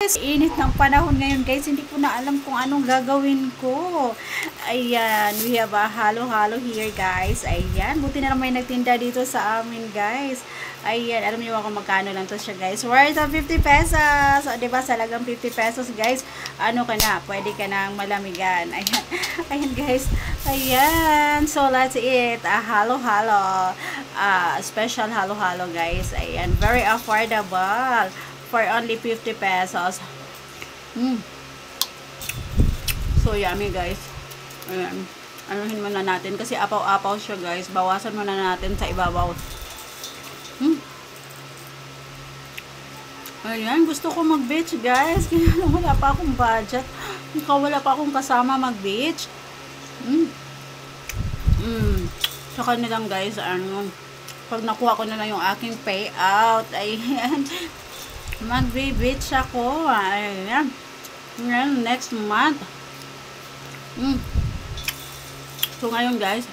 guys, init ng panahon ngayon guys, hindi ko na alam kung anong gagawin ko. Ayan, we have a halo-halo here guys. Ayan, buti na lang may nagtinda dito sa amin guys. Ayan, alam niyo kung magkano lang to siya guys. Worth of 50 pesos. O, diba, salagang 50 pesos guys. Ano ka na, pwede ka nang malamigan. Ayan, ayan guys. Ayan, so let's eat a halo-halo. Special halo-halo guys. Ayan, very affordable. For only 50 pesos. So yummy guys. Ayan. Anuhin muna natin kasi apaw-apaw siya guys. Bawasan muna natin sa ibabaw. Ayan, gusto ko mag-beach guys. Kaya wala pa akong budget. Wala pa akong kasama mag-beach. Saka na lang guys, pag nakuha ko na lang yung aking payout. Ayan. Mag-beach ako. Ayan. Ayan, next month. So, ngayon guys,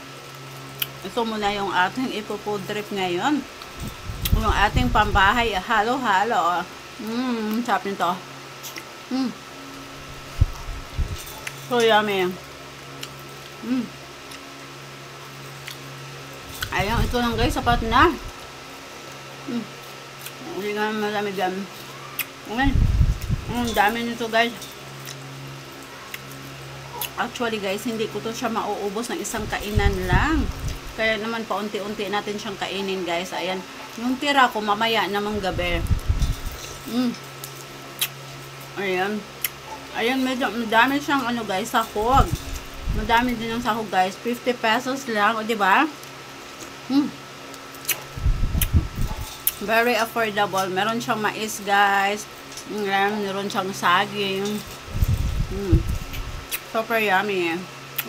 ito muna yung ating ipo-food trip ngayon. Yung ating pambahay, halo-halo. Sarap nito. So, yummy. Ayan, ito lang guys, sapat na. Hindi nga malamig yan. Okay. Dami nito guys. Actually guys, hindi ko to siya mauubos ng isang kainan lang. Kaya naman paunti-unti natin siyang kainin guys. Ayan. Yung tira ko mamaya namang gabi. Ayan. Ayan, medyo madami siyang ano guys, sahog. Madami din yung sahog guys. 50 pesos lang. O diba? Very affordable. Meron siyang mais guys. Meron siyang saging. Super yummy.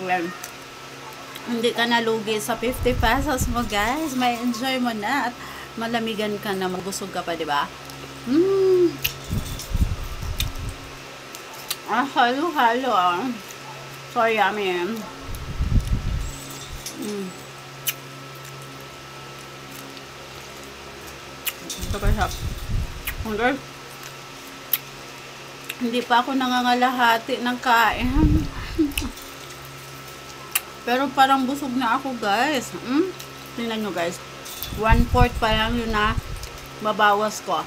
Well, hindi ka nalugi sa 50 pesos mo guys. May enjoy mo na at malamigan ka na, magusog ka pa, diba? Halo-halo. So yummy. Super sarap. Okay. Hindi pa ako nangangalahati ng kain. Pero parang busog na ako guys. Tingnan nyo guys. 1/4 pa lang yun na babawas ko.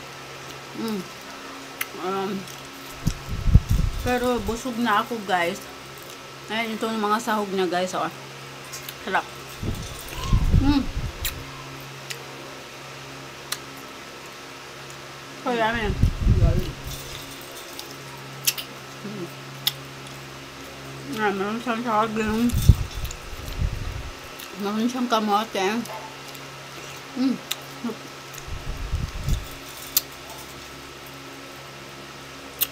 Pero busog na ako guys. Ayan, ito yung mga sahog niya guys. Oh. Sarap. So yummy. Meron siyang saging. Meron siyang kamote.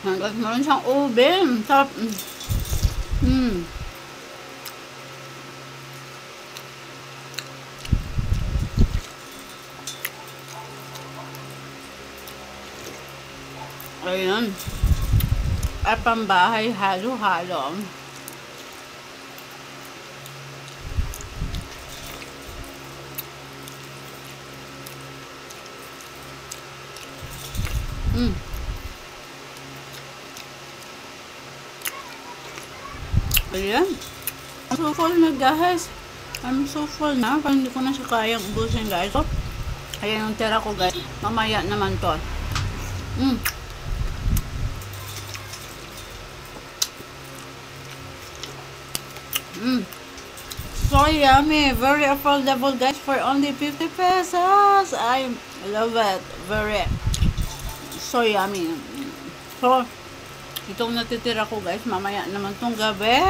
Meron siyang ube. Sarap. Ayan. At pambahay, halo-halo. Ayan. So full na guys. I'm so full na. Parang hindi ko na siya kayang ubusin guys. So, ayan yung tira ko guys. Mamaya naman to. So yummy. Very affordable guys for only 50 pesos. I love it. Very so yummy. So, itong natitira ko guys, mamaya naman tong gabi.